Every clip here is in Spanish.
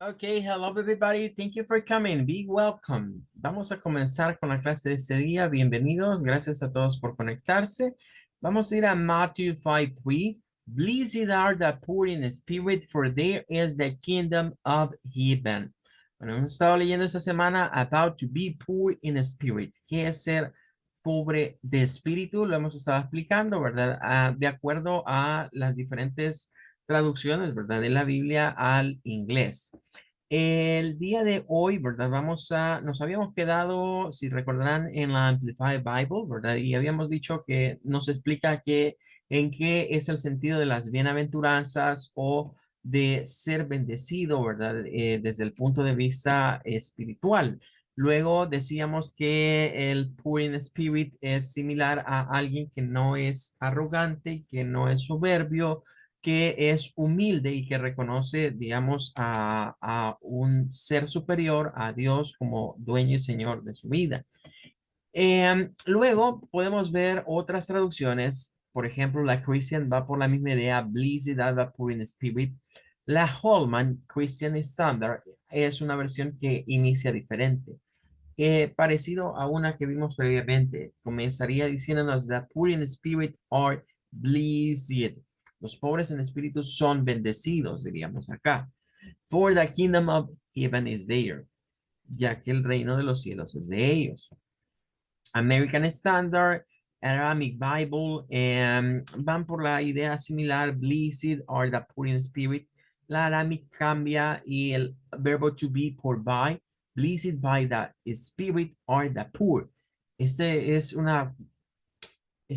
Okay, hello everybody. Thank you for coming. Be welcome. Vamos a comenzar con la clase de este día. Bienvenidos. Gracias a todos por conectarse. Vamos a ir a Matthew 5:3. Blessed are the poor in spirit, for there is the kingdom of heaven. Bueno, hemos estado leyendo esta semana about to be poor in spirit. ¿Qué es ser pobre de espíritu? Lo hemos estado explicando, ¿verdad? De acuerdo a las diferentes traducciones, ¿verdad? De la Biblia al inglés. El día de hoy, ¿verdad? Nos habíamos quedado, si recordarán, en la Amplified Bible, ¿verdad? Y habíamos dicho que nos explica en qué es el sentido de las bienaventuranzas o de ser bendecido, ¿verdad? Desde el punto de vista espiritual. Luego decíamos que el poor in spirit es similar a alguien que no es arrogante, que no es soberbio, que es humilde y que reconoce, digamos, a un ser superior, a Dios como dueño y señor de su vida. Luego podemos ver otras traducciones. Por ejemplo, la Christian va por la misma idea, Blessed are the poor in spirit. La Holman Christian Standard es una versión que inicia diferente. Parecido a una que vimos previamente, comenzaría diciéndonos: The poor in spirit are blessed. Los pobres en espíritu son bendecidos, diríamos acá. For the kingdom of heaven is there, ya que el reino de los cielos es de ellos. American Standard, Aramaic Bible, van por la idea similar, blessed are the poor in spirit. La Aramaic cambia y el verbo to be por by, blessed by the spirit are the poor. Este es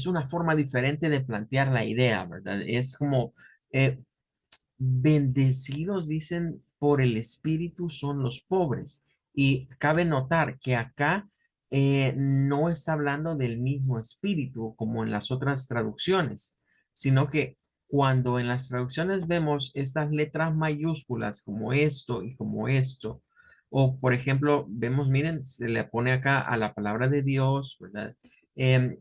una forma diferente de plantear la idea, ¿verdad? Es como eh, bendecidos, dicen, por el espíritu son los pobres. Y cabe notar que acá no está hablando del mismo espíritu como en las otras traducciones, sino que cuando en las traducciones vemos estas letras mayúsculas como esto y como esto, o por ejemplo, vemos, miren, se le pone acá a la palabra de Dios, ¿verdad? Em,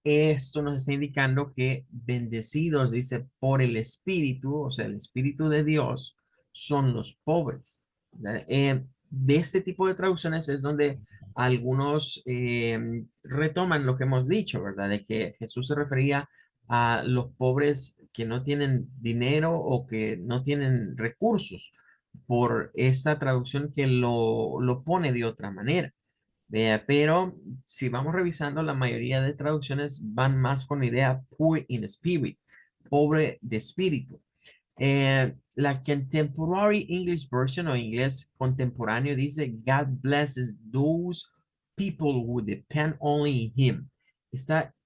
Esto nos está indicando que bendecidos, dice, por el Espíritu, o sea, el Espíritu de Dios, son los pobres. ¿Verdad? De este tipo de traducciones es donde algunos retoman lo que hemos dicho, ¿verdad? De que Jesús se refería a los pobres que no tienen dinero o que no tienen recursos por esta traducción que lo pone de otra manera. Pero si vamos revisando, la mayoría de traducciones van más con la idea poor in spirit, pobre de espíritu. La Contemporary English Version o inglés contemporáneo dice, God blesses those people who depend only in Him.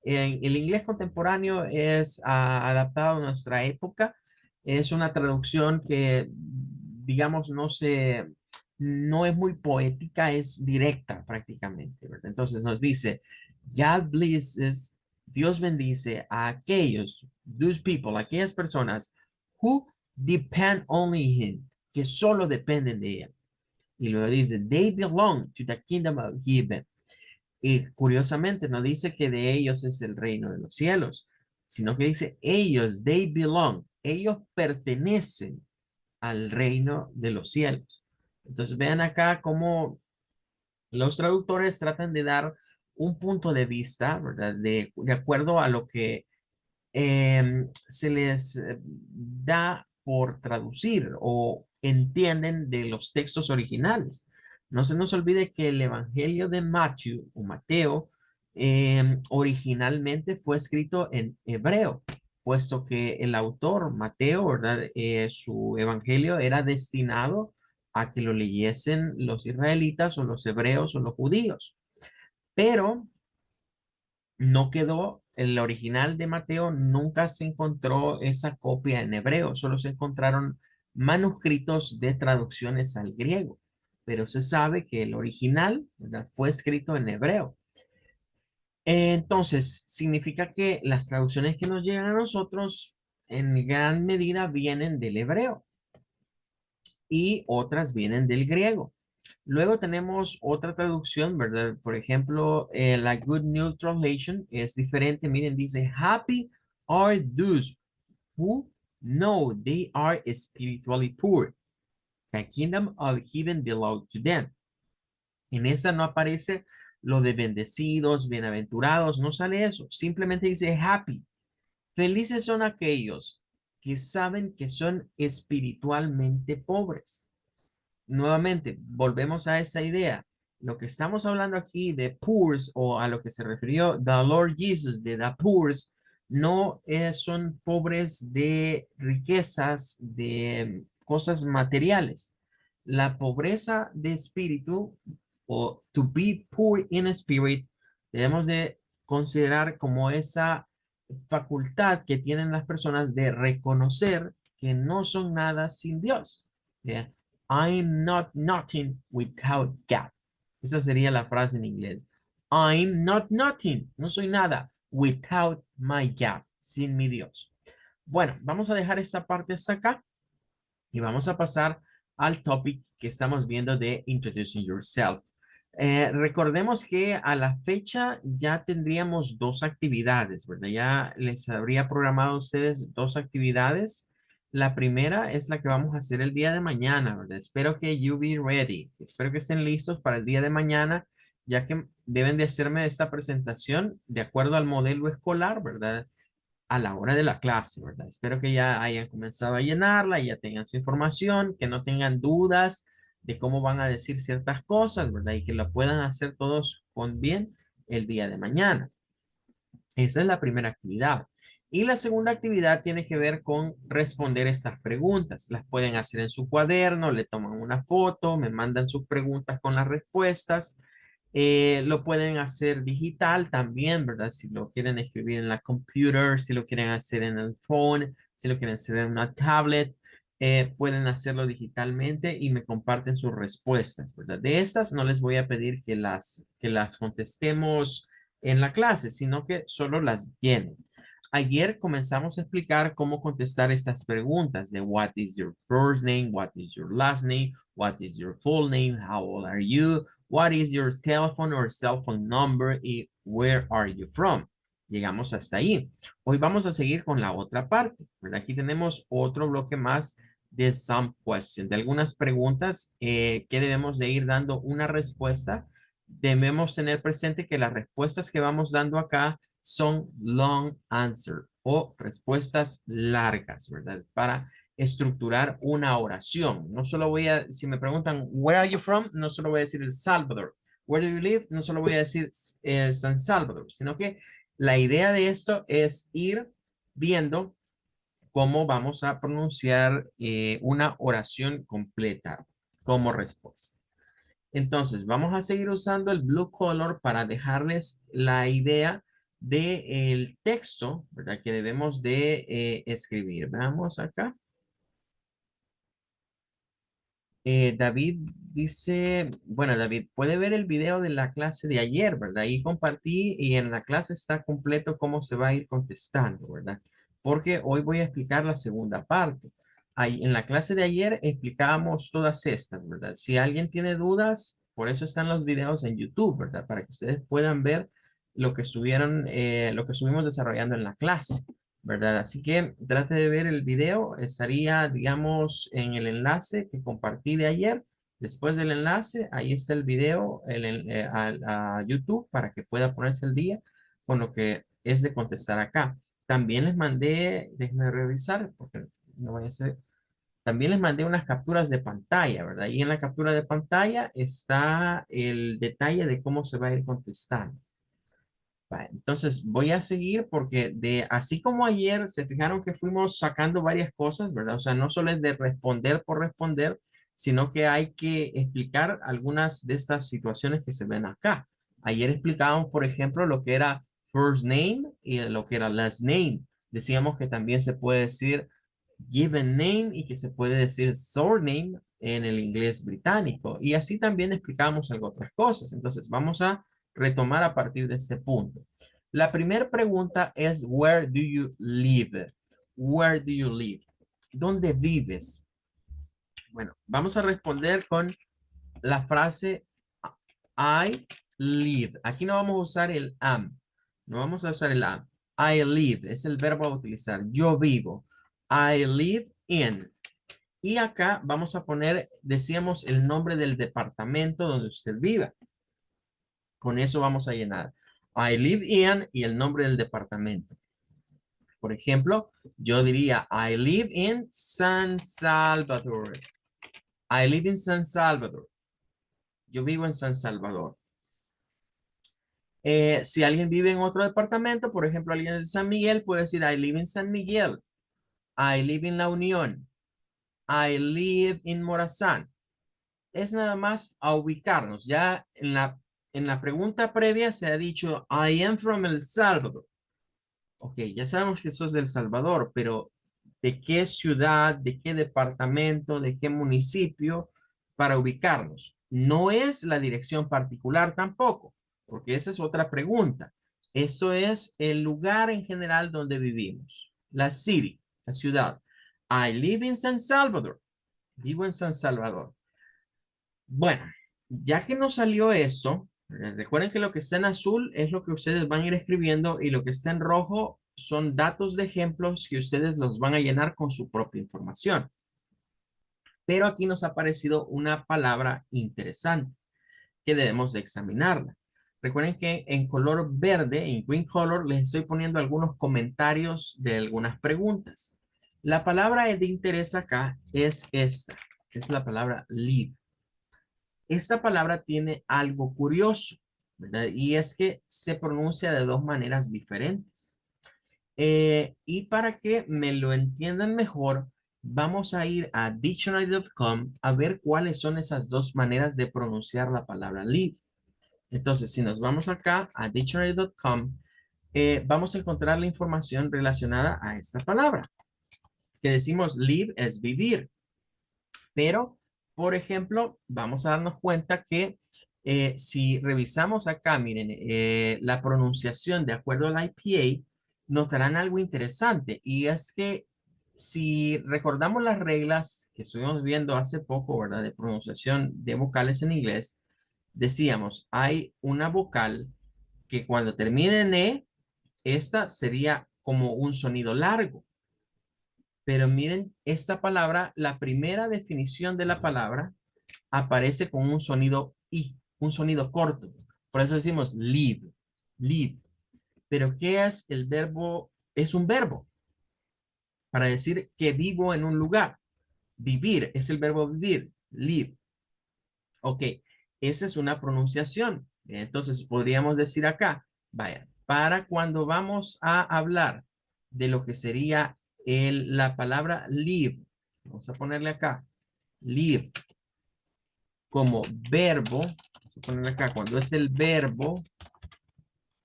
En el inglés contemporáneo es adaptado a nuestra época. Es una traducción que, digamos, no es muy poética, es directa prácticamente, ¿verdad? Entonces nos dice, God blesses, Dios bendice a aquellos, those people, aquellas personas who depend only him, que solo dependen de él. Y luego dice, they belong to the kingdom of heaven. Y curiosamente no dice que de ellos es el reino de los cielos, sino que dice ellos, they belong, ellos pertenecen al reino de los cielos. Entonces vean acá cómo los traductores tratan de dar un punto de vista, ¿verdad? De acuerdo a lo que se les da por traducir o entienden de los textos originales. No se nos olvide que el Evangelio de Matthew o Mateo originalmente fue escrito en hebreo, puesto que el autor Mateo, ¿verdad? Su evangelio era destinado a que lo leyesen los israelitas o los hebreos o los judíos. Pero no quedó, el original de Mateo nunca se encontró esa copia en hebreo, solo se encontraron manuscritos de traducciones al griego, pero se sabe que el original, ¿verdad?, fue escrito en hebreo. Entonces, significa que las traducciones que nos llegan a nosotros en gran medida vienen del hebreo y otras vienen del griego. Luego tenemos otra traducción, ¿verdad? Por ejemplo, la Good News Translation es diferente. Miren, dice, Happy are those who know they are spiritually poor. The kingdom of heaven belongs to them. En esa no aparece lo de bendecidos, bienaventurados, no sale eso. Simplemente dice happy. Felices son aquellos que saben que son espiritualmente pobres. Nuevamente, volvemos a esa idea. Lo que estamos hablando aquí de poors o a lo que se refirió the Lord Jesus de the poors, no son pobres de riquezas, de cosas materiales. La pobreza de espíritu o to be poor in spirit, debemos de considerar como esa facultad que tienen las personas de reconocer que no son nada sin Dios. ¿Ya? I'm not nothing without God. Esa sería la frase en inglés. I'm not nothing. No soy nada without my God. Sin mi Dios. Bueno, vamos a dejar esta parte hasta acá y vamos a pasar al topic que estamos viendo de Introducing Yourself. Recordemos que a la fecha ya tendríamos dos actividades, ¿verdad? Ya les habría programado a ustedes dos actividades. La primera es la que vamos a hacer el día de mañana, ¿verdad? Espero que you be ready. Espero que estén listos para el día de mañana, ya que deben de hacerme esta presentación de acuerdo al modelo escolar, ¿verdad? A la hora de la clase, ¿verdad? Espero que ya hayan comenzado a llenarla, ya tengan su información, que no tengan dudas de cómo van a decir ciertas cosas, ¿verdad? Y que lo puedan hacer todos con bien el día de mañana. Esa es la primera actividad. Y la segunda actividad tiene que ver con responder estas preguntas. Las pueden hacer en su cuaderno, le toman una foto, me mandan sus preguntas con las respuestas. Lo pueden hacer digital también, ¿verdad? Si lo quieren escribir en la computer, si lo quieren hacer en el phone, si lo quieren hacer en una tablet, pueden hacerlo digitalmente y me comparten sus respuestas, ¿verdad? De estas no les voy a pedir que las contestemos en la clase, sino que solo las llenen. Ayer comenzamos a explicar cómo contestar estas preguntas de what is your first name, what is your last name, what is your full name, how old are you, what is your telephone or cell phone number y where are you from. Llegamos hasta ahí. Hoy vamos a seguir con la otra parte, ¿verdad? Aquí tenemos otro bloque más de some questions, de algunas preguntas que debemos de ir dando una respuesta. Debemos tener presente que las respuestas que vamos dando acá son long answer o respuestas largas, ¿verdad? Para estructurar una oración. No solo voy a, si me preguntan, where are you from? No solo voy a decir El Salvador. Where do you live? No solo voy a decir San Salvador, sino que la idea de esto es ir viendo cómo vamos a pronunciar una oración completa como respuesta. Entonces, vamos a seguir usando el blue color para dejarles la idea del texto, ¿verdad? Que debemos de escribir. Veamos acá. David dice, bueno, David, puede ver el video de la clase de ayer, ¿verdad? Ahí compartí y en la clase está completo cómo se va a ir contestando, ¿verdad? Porque hoy voy a explicar la segunda parte. Ahí, en la clase de ayer explicábamos todas estas, ¿verdad? Si alguien tiene dudas, por eso están los videos en YouTube, ¿verdad? Para que ustedes puedan ver lo que lo que estuvimos desarrollando en la clase. ¿Verdad? Así que trate de ver el video, estaría, digamos, en el enlace que compartí de ayer. Después del enlace, ahí está el video a YouTube para que pueda ponerse el día con lo que es de contestar acá. También les mandé, déjenme revisar, porque no vaya a ser, también les mandé unas capturas de pantalla, ¿verdad? Y en la captura de pantalla está el detalle de cómo se va a ir contestando. Entonces voy a seguir porque de así como ayer se fijaron que fuimos sacando varias cosas, ¿verdad? O sea, no solo es de responder por responder, sino que hay que explicar algunas de estas situaciones que se ven acá. Ayer explicábamos, por ejemplo, lo que era first name y lo que era last name. Decíamos que también se puede decir given name y que se puede decir surname en el inglés británico. Y así también explicábamos algo otras cosas. Entonces vamos a retomar a partir de este punto. La primera pregunta es, where do you live? Where do you live? ¿Dónde vives? Bueno, vamos a responder con la frase I live. Aquí no vamos a usar el am. No vamos a usar el am. I live es el verbo a utilizar. Yo vivo. I live in. Y acá vamos a poner, decíamos, el nombre del departamento donde usted viva. Con eso vamos a llenar. I live in y el nombre del departamento. Por ejemplo, yo diría, I live in San Salvador. I live in San Salvador. Yo vivo en San Salvador. Si alguien vive en otro departamento, por ejemplo, alguien de San Miguel, puede decir, I live in San Miguel. I live in La Unión. I live in Morazán. Es nada más a ubicarnos. Ya en la pregunta previa se ha dicho, I am from El Salvador. Ok, ya sabemos que eso es de El Salvador, pero ¿de qué ciudad, de qué departamento, de qué municipio para ubicarnos? No es la dirección particular tampoco, porque esa es otra pregunta. Esto es el lugar en general donde vivimos, la city, la ciudad. I live in San Salvador. Vivo en San Salvador. Bueno, ya que nos salió esto, recuerden que lo que está en azul es lo que ustedes van a ir escribiendo y lo que está en rojo son datos de ejemplos que ustedes los van a llenar con su propia información. Pero aquí nos ha aparecido una palabra interesante que debemos de examinarla. Recuerden que en color verde, en green color, les estoy poniendo algunos comentarios de algunas preguntas. La palabra de interés acá es esta, es la palabra live. Esta palabra tiene algo curioso, ¿verdad? Y es que se pronuncia de dos maneras diferentes. Y para que me lo entiendan mejor, vamos a ir a dictionary.com a ver cuáles son esas dos maneras de pronunciar la palabra live. Entonces, si nos vamos acá a dictionary.com, vamos a encontrar la información relacionada a esta palabra. Que decimos live es vivir. Pero, por ejemplo, vamos a darnos cuenta que si revisamos acá, miren, la pronunciación de acuerdo al IPA, notarán algo interesante y es que si recordamos las reglas que estuvimos viendo hace poco, ¿verdad? De pronunciación de vocales en inglés, decíamos, hay una vocal que cuando termine en E, esta sería como un sonido largo. Pero miren, esta palabra, la primera definición de la palabra aparece con un sonido I, un sonido corto. Por eso decimos live, live. Pero ¿qué es el verbo? Es un verbo para decir que vivo en un lugar. Vivir es el verbo vivir, live. Ok, esa es una pronunciación. Entonces podríamos decir acá, vaya, para cuando vamos a hablar de lo que sería la palabra live, vamos a ponerle acá, live como verbo, vamos a ponerle acá, cuando es el verbo,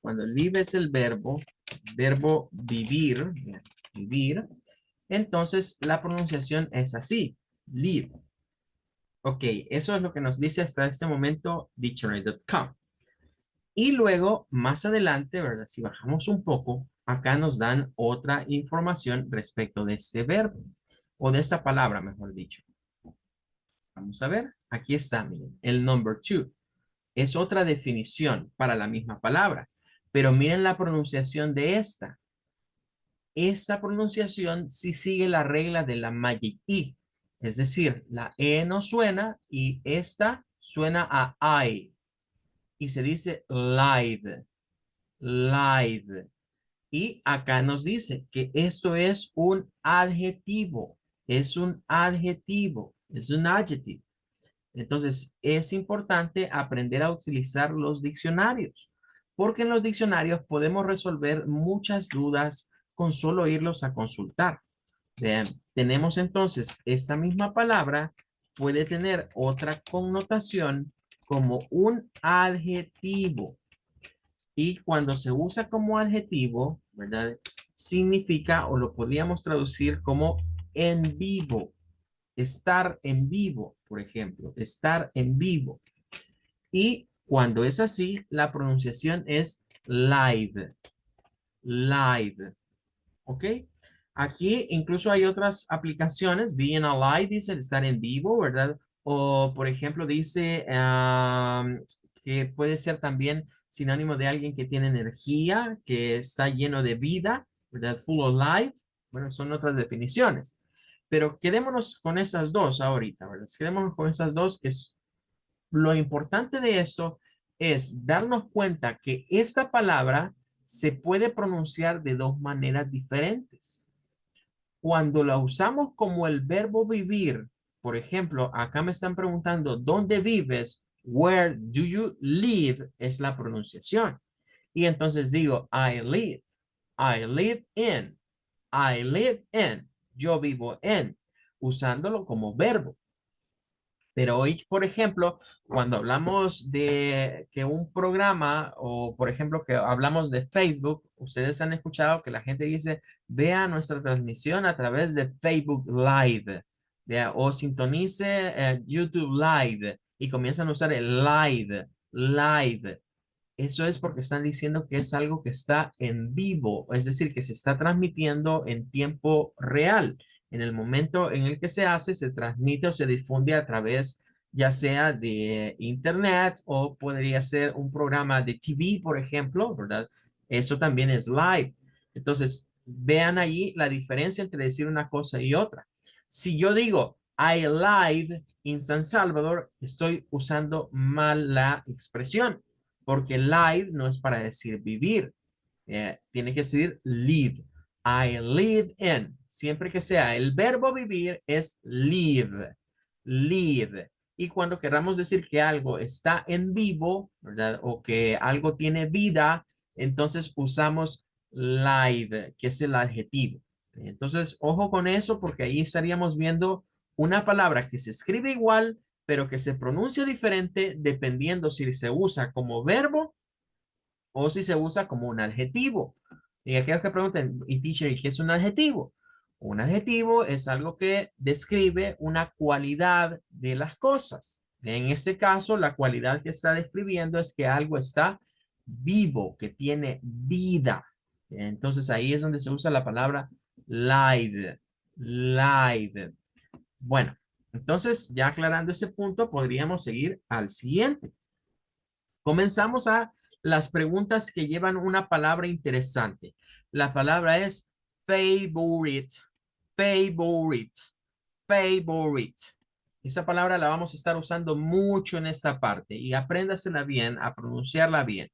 cuando live es el verbo vivir, vivir, entonces la pronunciación es así, live. Ok, eso es lo que nos dice hasta este momento dictionary.com. Y luego, más adelante, ¿verdad? Si bajamos un poco, acá nos dan otra información respecto de este verbo, o de esta palabra, mejor dicho. Vamos a ver, aquí está, miren, el number two. Es otra definición para la misma palabra, pero miren la pronunciación de esta. Esta pronunciación sí sigue la regla de la Magic E, es decir, la E no suena y esta suena a I y se dice live, live. Y acá nos dice que esto es un adjetivo, es un adjetivo, es un adjective. Entonces, es importante aprender a utilizar los diccionarios, porque en los diccionarios podemos resolver muchas dudas con solo irlos a consultar. Vean, tenemos entonces esta misma palabra puede tener otra connotación como un adjetivo. Y cuando se usa como adjetivo, ¿verdad? Significa o lo podríamos traducir como en vivo. Estar en vivo, por ejemplo, estar en vivo. Y cuando es así, la pronunciación es live, live, ¿ok? Aquí incluso hay otras aplicaciones, being alive dice estar en vivo, ¿verdad? O por ejemplo dice que puede ser también sinónimo de alguien que tiene energía, que está lleno de vida, ¿verdad? Full of life. Bueno, son otras definiciones. Pero quedémonos con esas dos ahorita, ¿verdad? Quedémonos con esas dos, que es lo importante de esto es darnos cuenta que esta palabra se puede pronunciar de dos maneras diferentes. Cuando la usamos como el verbo vivir, por ejemplo, acá me están preguntando, ¿dónde vives? Where do you live? Es la pronunciación. Y entonces digo, I live in, I live in, yo vivo en, usándolo como verbo. Pero hoy, por ejemplo, cuando hablamos de que un programa o, por ejemplo, que hablamos de Facebook, ustedes han escuchado que la gente dice, vea nuestra transmisión a través de Facebook Live, vea, o sintonice YouTube Live y comienzan a usar el live. Eso es porque están diciendo que es algo que está en vivo, es decir, que se está transmitiendo en tiempo real. En el momento en el que se hace, se transmite o se difunde a través ya sea de internet o podría ser un programa de TV, por ejemplo, ¿verdad? Eso también es live. Entonces, vean ahí la diferencia entre decir una cosa y otra. Si yo digo I live in San Salvador, estoy usando mal la expresión porque live no es para decir vivir, tiene que decir live. I live in. Siempre que sea el verbo vivir es live, live. Y cuando queramos decir que algo está en vivo, ¿verdad? O que algo tiene vida, entonces usamos live, que es el adjetivo. Entonces, ojo con eso porque ahí estaríamos viendo una palabra que se escribe igual, pero que se pronuncia diferente dependiendo si se usa como verbo o si se usa como un adjetivo. Y aquellos que pregunten, y teacher, ¿qué es un adjetivo? Un adjetivo es algo que describe una cualidad de las cosas. En este caso, la cualidad que está describiendo es que algo está vivo, que tiene vida. Entonces ahí es donde se usa la palabra live, live. Bueno, entonces ya aclarando ese punto, podríamos seguir al siguiente. Comenzamos a las preguntas que llevan una palabra interesante. La palabra es favorite, favorite, favorite. Esa palabra la vamos a estar usando mucho en esta parte y apréndasela bien, a pronunciarla bien.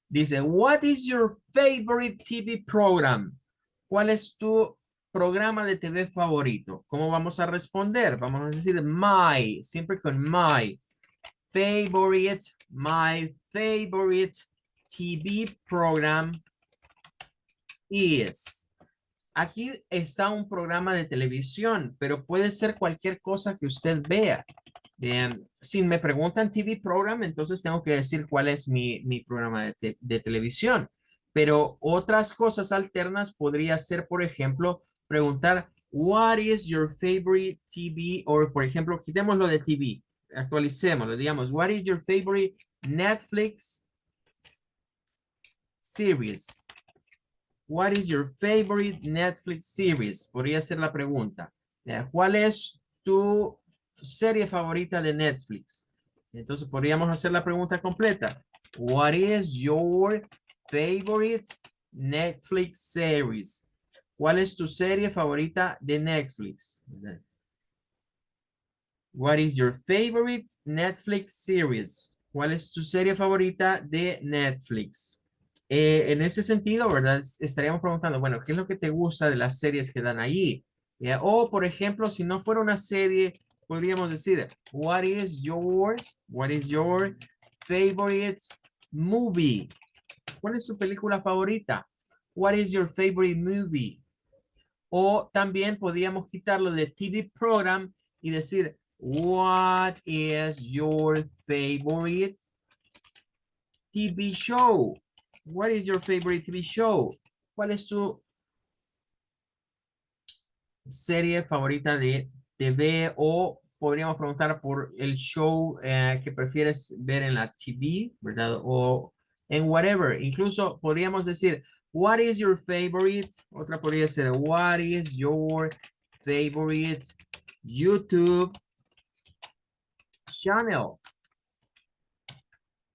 Dice, what is your favorite TV program? ¿Cuál es tu programa de TV favorito? ¿Cómo vamos a responder? Vamos a decir my, siempre con my favorite, my favorite TV program is. Aquí está un programa de televisión, pero puede ser cualquier cosa que usted vea. Si me preguntan TV program, entonces tengo que decir cuál es mi programa de televisión. Pero otras cosas alternas podría ser, por ejemplo, preguntar, what is your favorite TV? O, por ejemplo, quitémoslo de TV, actualicémoslo, digamos, what is your favorite Netflix series? What is your favorite Netflix series? Podría ser la pregunta. ¿Cuál es tu serie favorita de Netflix? Entonces podríamos hacer la pregunta completa. What is your favorite Netflix series? ¿Cuál es tu serie favorita de Netflix? What is your favorite Netflix series? ¿Cuál es tu serie favorita de Netflix? En ese sentido, ¿verdad? Estaríamos preguntando, bueno, ¿qué es lo que te gusta de las series que dan allí? O, por ejemplo, si no fuera una serie, podríamos decir, what is your favorite movie? ¿Cuál es tu película favorita? What is your favorite movie? O también podríamos quitarlo de TV program y decir, what is your favorite TV show? What is your favorite TV show? ¿Cuál es tu serie favorita de TV? O podríamos preguntar por el show que prefieres ver en la TV, ¿verdad? O en whatever. Incluso podríamos decir, what is your favorite? Otra podría ser, what is your favorite YouTube channel?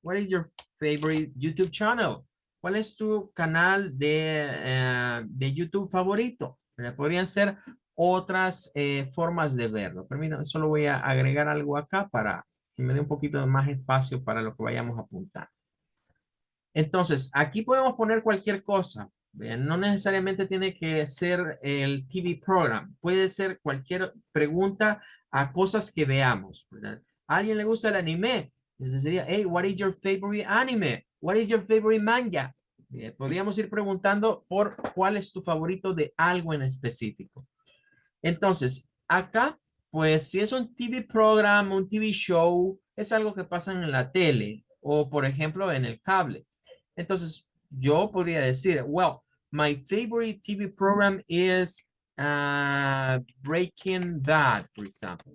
What is your favorite YouTube channel? ¿Cuál es tu canal de YouTube favorito? Podrían ser otras formas de verlo. Permítanme, solo voy a agregar algo acá para que me dé un poquito más espacio para lo que vayamos a apuntar. Entonces, aquí podemos poner cualquier cosa. Bien, no necesariamente tiene que ser el TV program. Puede ser cualquier pregunta a cosas que veamos, ¿verdad? ¿A alguien le gusta el anime? Entonces sería, hey, what is your favorite anime? What is your favorite manga? Bien, podríamos ir preguntando por cuál es tu favorito de algo en específico. Entonces, acá, pues si es un TV program, un TV show, es algo que pasa en la tele o, por ejemplo, en el cable. Entonces, yo podría decir, well, my favorite TV program is Breaking Bad, for example.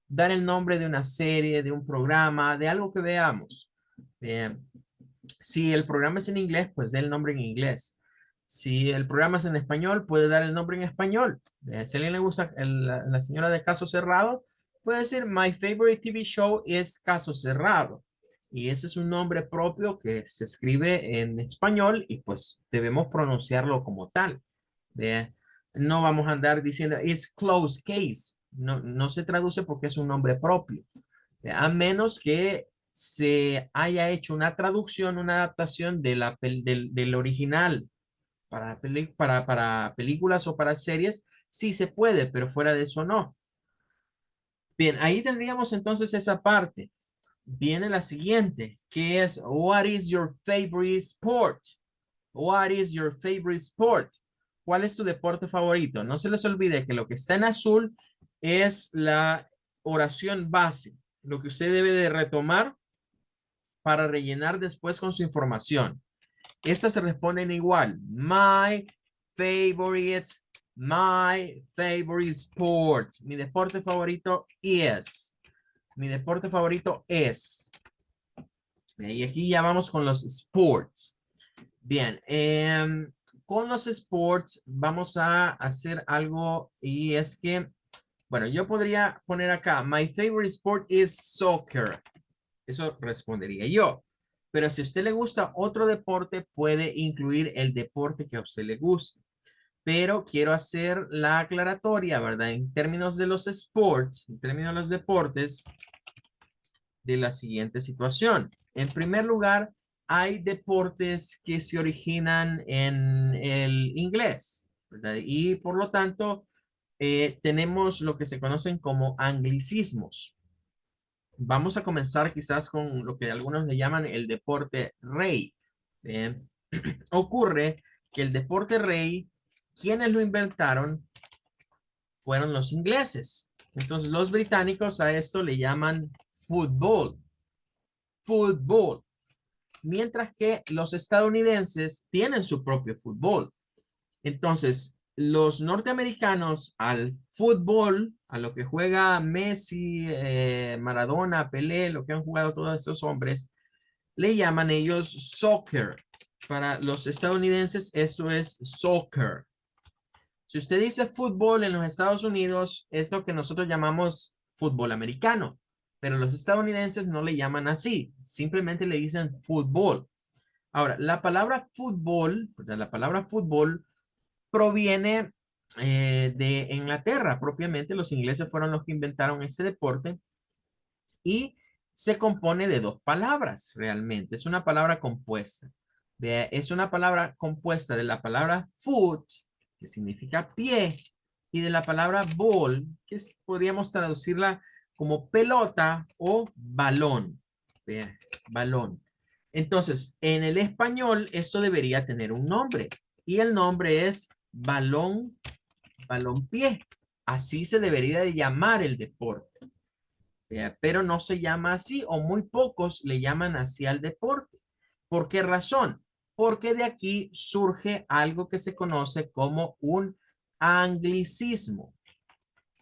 Dar el nombre de una serie, de un programa, de algo que veamos. Bien. Si el programa es en inglés, pues dé el nombre en inglés. Si el programa es en español, puede dar el nombre en español. Si a alguien le gusta la señora de Caso Cerrado, puede decir, my favorite TV show es Caso Cerrado. Y ese es un nombre propio que se escribe en español y pues debemos pronunciarlo como tal. ¿Ve? No vamos a andar diciendo, it's closed case. No, no se traduce porque es un nombre propio. A menos que se haya hecho una traducción, una adaptación de del original para películas o para series, sí se puede, pero fuera de eso no. Bien, ahí tendríamos entonces esa parte. Viene la siguiente, que es, what is your favorite sport? What is your favorite sport? ¿Cuál es tu deporte favorito? No se les olvide que lo que está en azul es la oración base, lo que usted debe de retomar para rellenar después con su información. Estas se responden igual. Favorite, my favorite sport. Mi deporte favorito es. Mi deporte favorito es. Y aquí ya vamos con los sports. Bien, con los sports vamos a hacer algo y es que, bueno, yo podría poner acá, my favorite sport is soccer. Eso respondería yo. Pero si a usted le gusta otro deporte, puede incluir el deporte que a usted le guste. Pero quiero hacer la aclaratoria, ¿verdad? En términos de los sports, en términos de los deportes, de la siguiente situación. En primer lugar, hay deportes que se originan en el inglés, ¿verdad? Y por lo tanto, tenemos lo que se conocen como anglicismos. Vamos a comenzar quizás con lo que algunos le llaman el deporte rey. Bien. Ocurre que el deporte rey, quienes lo inventaron fueron los ingleses. Entonces los británicos a esto le llaman fútbol. Fútbol. Mientras que los estadounidenses tienen su propio fútbol. Entonces, los norteamericanos al fútbol, a lo que juega Messi, Maradona, Pelé, lo que han jugado todos esos hombres, le llaman ellos soccer. Para los estadounidenses esto es soccer. Si usted dice fútbol en los Estados Unidos, es lo que nosotros llamamos fútbol americano, pero los estadounidenses no le llaman así, simplemente le dicen fútbol. Ahora, la palabra fútbol, la palabra fútbol proviene de Inglaterra, propiamente los ingleses fueron los que inventaron ese deporte y se compone de dos palabras realmente, es una palabra compuesta. Es una palabra compuesta de la palabra foot, que significa pie, y de la palabra ball, que podríamos traducirla como pelota o balón. Vea, balón. Entonces, en el español, esto debería tener un nombre, y el nombre es balón, balón-pie. Así se debería de llamar el deporte. Pero no se llama así o muy pocos le llaman así al deporte. ¿Por qué razón? Porque de aquí surge algo que se conoce como un anglicismo.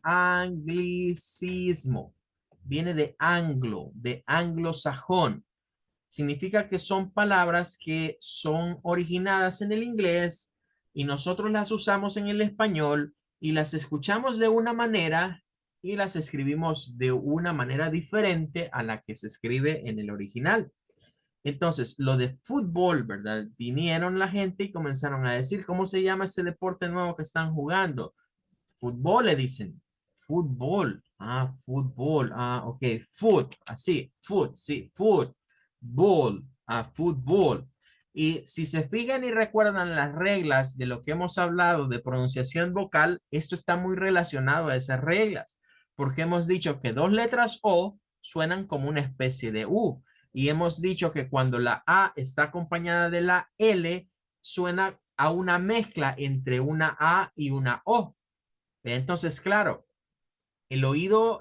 Anglicismo. Viene de anglosajón. Significa que son palabras que son originadas en el inglés y nosotros las usamos en el español y las escuchamos de una manera y las escribimos de una manera diferente a la que se escribe en el original. Entonces, lo de fútbol, ¿verdad? Vinieron la gente y comenzaron a decir, ¿cómo se llama ese deporte nuevo que están jugando? Fútbol le dicen. Fútbol. Ah, fútbol. Ah, ok. Foot. Así. Foot. Sí. Foot. Ball. Ah, fútbol. Y si se fijan y recuerdan las reglas de lo que hemos hablado de pronunciación vocal, esto está muy relacionado a esas reglas, porque hemos dicho que dos letras O suenan como una especie de U. Y hemos dicho que cuando la A está acompañada de la L, suena a una mezcla entre una A y una O. Entonces, claro, el oído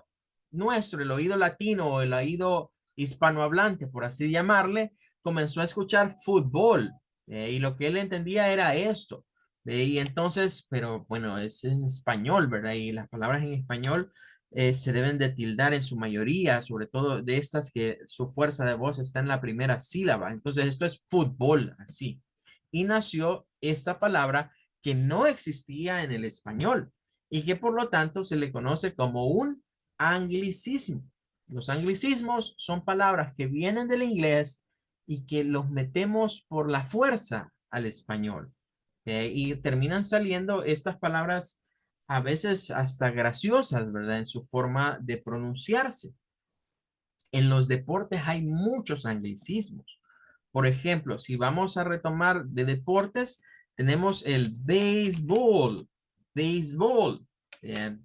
nuestro, el oído latino o el oído hispanohablante, por así llamarle, comenzó a escuchar fútbol y lo que él entendía era esto. Y entonces, pero bueno, es en español, ¿verdad? Y las palabras en español se deben de tildar en su mayoría, sobre todo de estas que su fuerza de voz está en la primera sílaba. Entonces, esto es fútbol, así. Y nació esta palabra que no existía en el español y que por lo tanto se le conoce como un anglicismo. Los anglicismos son palabras que vienen del inglés y que los metemos por la fuerza al español. Y terminan saliendo estas palabras a veces hasta graciosas, ¿verdad? En su forma de pronunciarse. En los deportes hay muchos anglicismos. Por ejemplo, si vamos a retomar de deportes, tenemos el béisbol,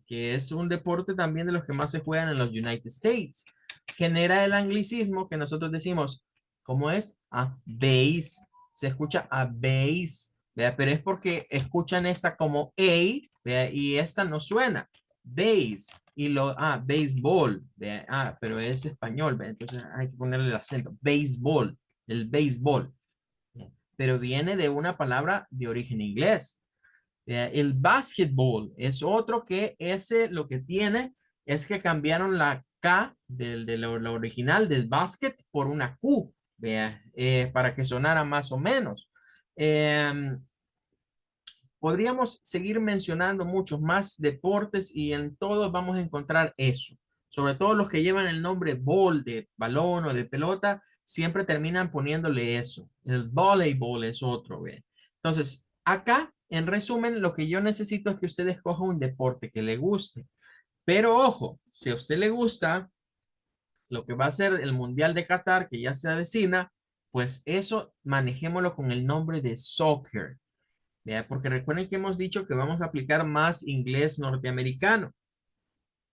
que es un deporte también de los que más se juegan en los United States. Genera el anglicismo que nosotros decimos, ¿cómo es? Ah, base, se escucha a base, ¿vea? Pero es porque escuchan esta como A, ¿vea? Y esta no suena, base, y béisbol, ¿vea? Pero es español, ¿vea? Entonces hay que ponerle el acento, béisbol, el béisbol, pero viene de una palabra de origen inglés. El básquetbol es otro que ese lo que tiene es que cambiaron la K de lo original del básquet por una Q, para que sonara más o menos. Eh, Podríamos seguir mencionando muchos más deportes y en todos vamos a encontrar eso. Sobre todo los que llevan el nombre ball de balón o de pelota, siempre terminan poniéndole eso. El voleibol es otro, ¿ve? Entonces, acá, en resumen, lo que yo necesito es que usted escoja un deporte que le guste. Pero ojo, si a usted le gusta lo que va a ser el Mundial de Qatar, que ya se avecina, pues eso manejémoslo con el nombre de soccer. ¿Ya? Porque recuerden que hemos dicho que vamos a aplicar más inglés norteamericano.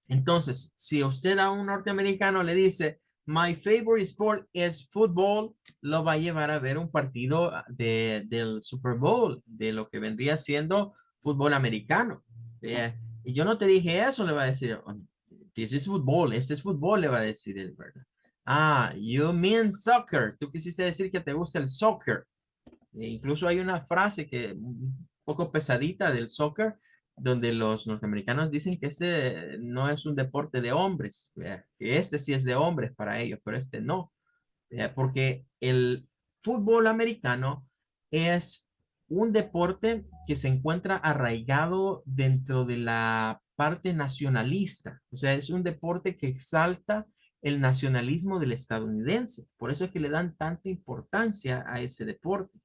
Entonces, si usted a un norteamericano le dice, my favorite sport is football, lo va a llevar a ver un partido del Super Bowl, de lo que vendría siendo fútbol americano. ¿Ya? Y yo no te dije eso, le va a decir, "Oh, this is football, este es fútbol", le va a decir él, ¿verdad? Ah, you mean soccer. Tú quisiste decir que te gusta el soccer. Incluso hay una frase que un poco pesadita del soccer, donde los norteamericanos dicen que este no es un deporte de hombres, ¿vea? Que este sí es de hombres para ellos, pero este no, ¿vea? Porque el fútbol americano es un deporte que se encuentra arraigado dentro de la parte nacionalista, o sea, es un deporte que exalta el nacionalismo del estadounidense, por eso es que le dan tanta importancia a ese deporte.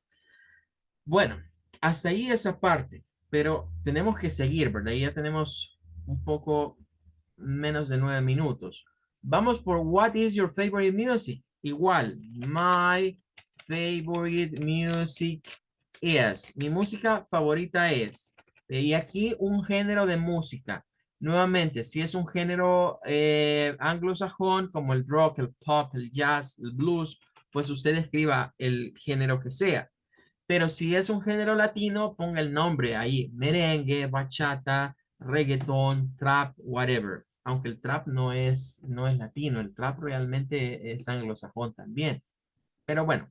Bueno, hasta ahí esa parte, pero tenemos que seguir, ¿verdad? Ya tenemos un poco menos de 9 minutos. Vamos por What is your favorite music? Igual, my favorite music is. Mi música favorita es. Y aquí un género de música. Nuevamente, si es un género anglosajón como el rock, el pop, el jazz, el blues, pues usted escriba el género que sea. Pero si es un género latino, ponga el nombre ahí, merengue, bachata, reggaetón, trap, whatever. Aunque el trap no es latino, el trap realmente es anglosajón también. Pero bueno,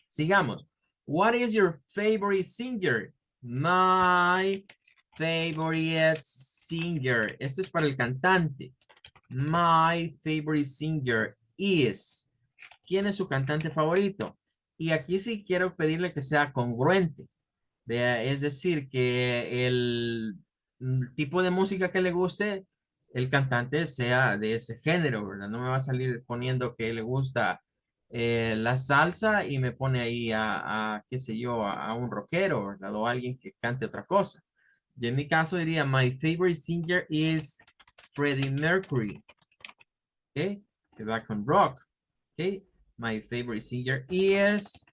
sigamos. What is your favorite singer? My favorite singer. Esto es para el cantante. My favorite singer is. ¿Quién es su cantante favorito? Y aquí sí quiero pedirle que sea congruente. Es decir, que el tipo de música que le guste, el cantante sea de ese género, ¿verdad? No me va a salir poniendo que le gusta la salsa y me pone ahí qué sé yo, a un rockero, ¿verdad? O alguien que cante otra cosa. Yo en mi caso diría, my favorite singer is Freddie Mercury. Okay, me va con rock. Okay, my favorite singer is.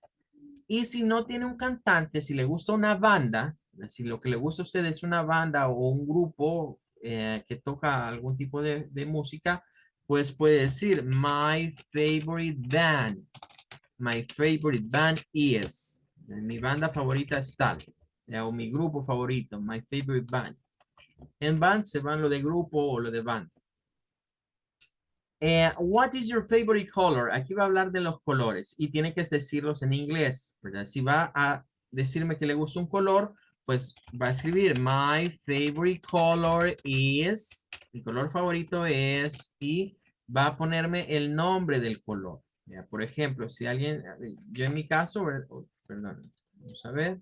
Y si no tiene un cantante, si le gusta una banda, si lo que le gusta a usted es una banda o un grupo que toca algún tipo de música, pues puede decir, my favorite band. My favorite band is. Mi banda favorita es tal. O mi grupo favorito, my favorite band. En band se van lo de grupo o lo de banda. What is your favorite color? Aquí va a hablar de los colores y tiene que decirlos en inglés, ¿verdad? Si va a decirme que le gusta un color, pues va a escribir my favorite color is, mi color favorito es, y va a ponerme el nombre del color. Ya, por ejemplo, si alguien, yo en mi caso, perdón, vamos a ver,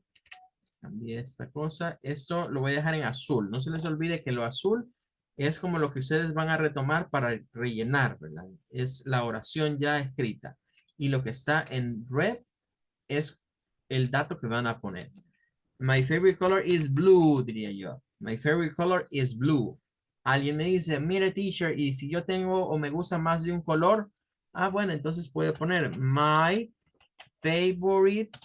cambié esta cosa. Esto lo voy a dejar en azul. No se les olvide que lo azul es como lo que ustedes van a retomar para rellenar, ¿verdad? Es la oración ya escrita. Y lo que está en red es el dato que van a poner. My favorite color is blue, diría yo. My favorite color is blue. Alguien me dice, mire, teacher, y si yo tengo o me gusta más de un color, bueno, entonces puede poner my favorite,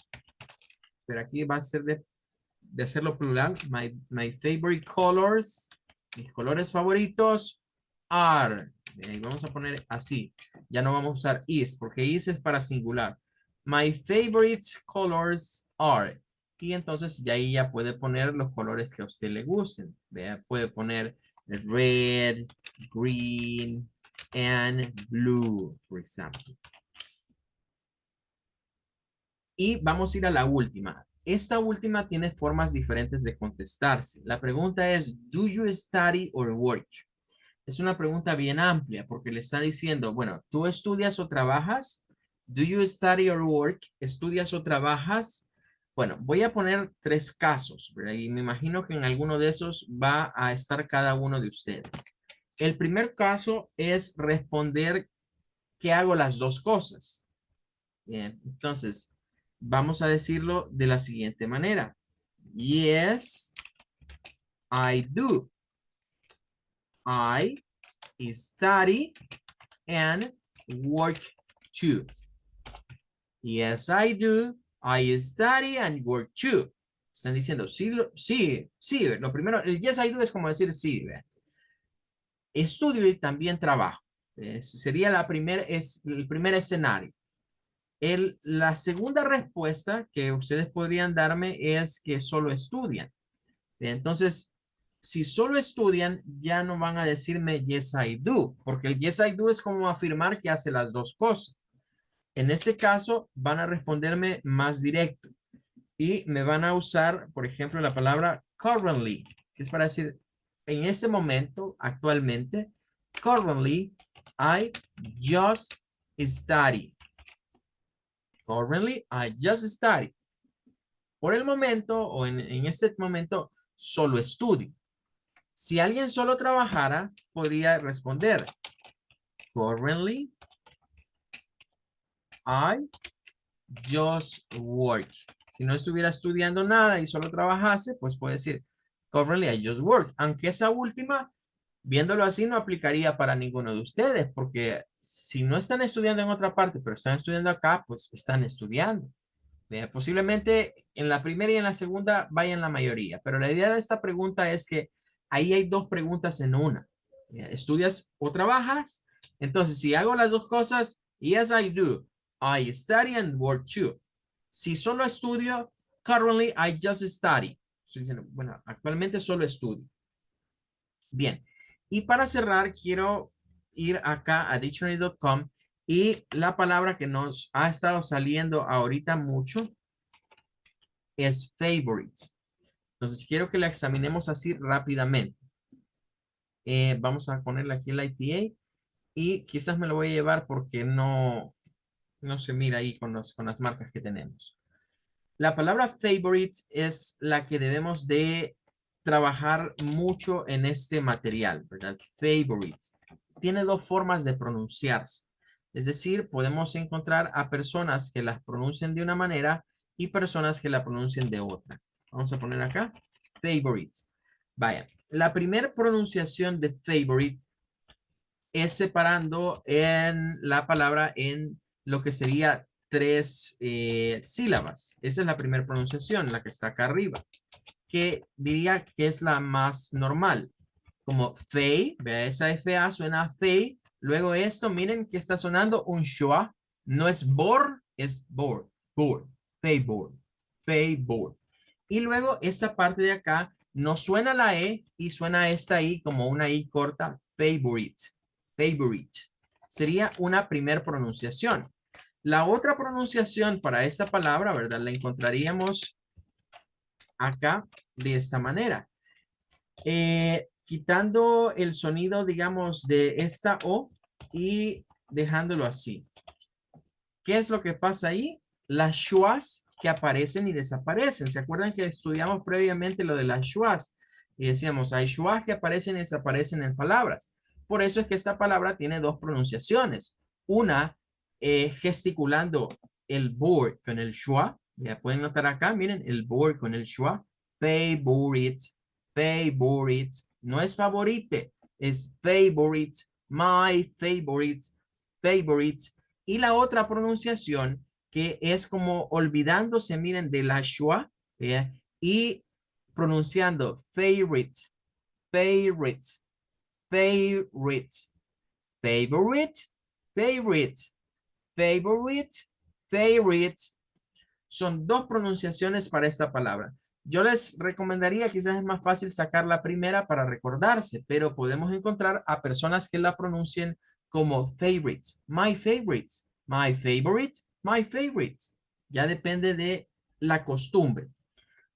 pero aquí va a ser de hacerlo plural, my favorite colors, mis colores favoritos are. Y vamos a poner así. Ya no vamos a usar is, porque is es para singular. My favorite colors are. Y entonces ya ahí ya puede poner los colores que a usted le gusten. Vea, puede poner red, green, and blue, por ejemplo. Y vamos a ir a la última. Esta última tiene formas diferentes de contestarse. La pregunta es, ¿do you study or work? Es una pregunta bien amplia porque le está diciendo, bueno, ¿tú estudias o trabajas? ¿Do you study or work? ¿Estudias o trabajas? Bueno, voy a poner tres casos, ¿verdad? Y me imagino que en alguno de esos va a estar cada uno de ustedes. El primer caso es responder que hago las dos cosas. Bien, entonces vamos a decirlo de la siguiente manera. Yes, I do. I study and work too. Yes, I do. I study and work too. Están diciendo, sí, sí, sí. Lo primero, el yes, I do es como decir sí. ¿Ve? Estudio y también trabajo. Sería el primer escenario. La segunda respuesta que ustedes podrían darme es que solo estudian. Entonces, si solo estudian, ya no van a decirme yes I do, porque el yes I do es como afirmar que hace las dos cosas. En este caso, van a responderme más directo y me van a usar, por ejemplo, la palabra currently, que es para decir en ese momento, actualmente, currently, I just study. Currently, I just study. Por el momento o en ese momento, solo estudio. Si alguien solo trabajara, podría responder, currently, I just work. Si no estuviera estudiando nada y solo trabajase, pues puede decir, currently, I just work. Aunque esa última, viéndolo así, no aplicaría para ninguno de ustedes, porque si no están estudiando en otra parte, pero están estudiando acá, pues están estudiando. Posiblemente en la primera y en la segunda vayan la mayoría, pero la idea de esta pregunta es que ahí hay dos preguntas en una. ¿Estudias o trabajas? Entonces, si hago las dos cosas, yes, I do. I study and work too. Si solo estudio, currently I just study. Estoy diciendo, bueno, actualmente solo estudio. Bien, y para cerrar, quiero ir acá a dictionary.com y la palabra que nos ha estado saliendo ahorita mucho es favorites. Entonces quiero que la examinemos así rápidamente. Vamos a ponerle aquí el IPA y quizás me lo voy a llevar porque no se mira ahí con las marcas que tenemos. La palabra favorites es la que debemos de trabajar mucho en este material, ¿verdad? Favorites. Tiene dos formas de pronunciarse. Es decir, podemos encontrar a personas que las pronuncien de una manera y personas que la pronuncien de otra. Vamos a poner acá, favorites. Vaya, la primera pronunciación de favorite es separando en la palabra en lo que sería 3 sílabas. Esa es la primera pronunciación, la que está acá arriba, que diría que es la más normal. Como fei, vea esa FA, suena a fei. Luego esto, miren que está sonando un schwa. No es bor, es bor. Bor, favor, favor. Y luego esta parte de acá no suena la E y suena esta I como una I corta, favorite, favorite. Sería una primera pronunciación. La otra pronunciación para esta palabra, ¿verdad? La encontraríamos acá de esta manera. Quitando el sonido, digamos, de esta O y dejándolo así. ¿Qué es lo que pasa ahí? Las schwas que aparecen y desaparecen. ¿Se acuerdan que estudiamos previamente lo de las schwas? Y decíamos, hay schwas que aparecen y desaparecen en palabras. Por eso es que esta palabra tiene dos pronunciaciones. Una, gesticulando el board con el schwa. Ya pueden notar acá, miren, el board con el schwa. Favorite, favorite. No es favorite, es favorite, my favorite, favorite. Y la otra pronunciación que es como olvidándose, miren, de la schwa, ¿ya? Y pronunciando favorite, favorite, favorite, favorite, favorite, favorite, favorite. Son dos pronunciaciones para esta palabra. Yo les recomendaría, quizás es más fácil sacar la primera para recordarse, pero podemos encontrar a personas que la pronuncien como favorites, my favorites, my favorite, my favorites. Ya depende de la costumbre.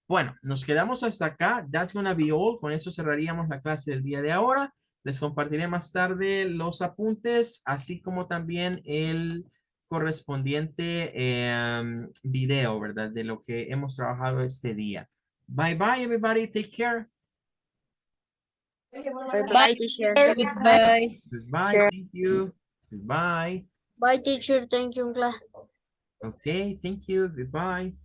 Bueno, nos quedamos hasta acá. That's gonna be all. Con eso cerraríamos la clase del día de ahora. Les compartiré más tarde los apuntes, así como también el correspondiente video, ¿verdad? De lo que hemos trabajado este día. Bye bye, everybody. Take care. Bye bye. Bye, teacher. Goodbye. Goodbye. Thank you. Goodbye. Bye, teacher. Thank you, class. Okay. Thank you. Goodbye.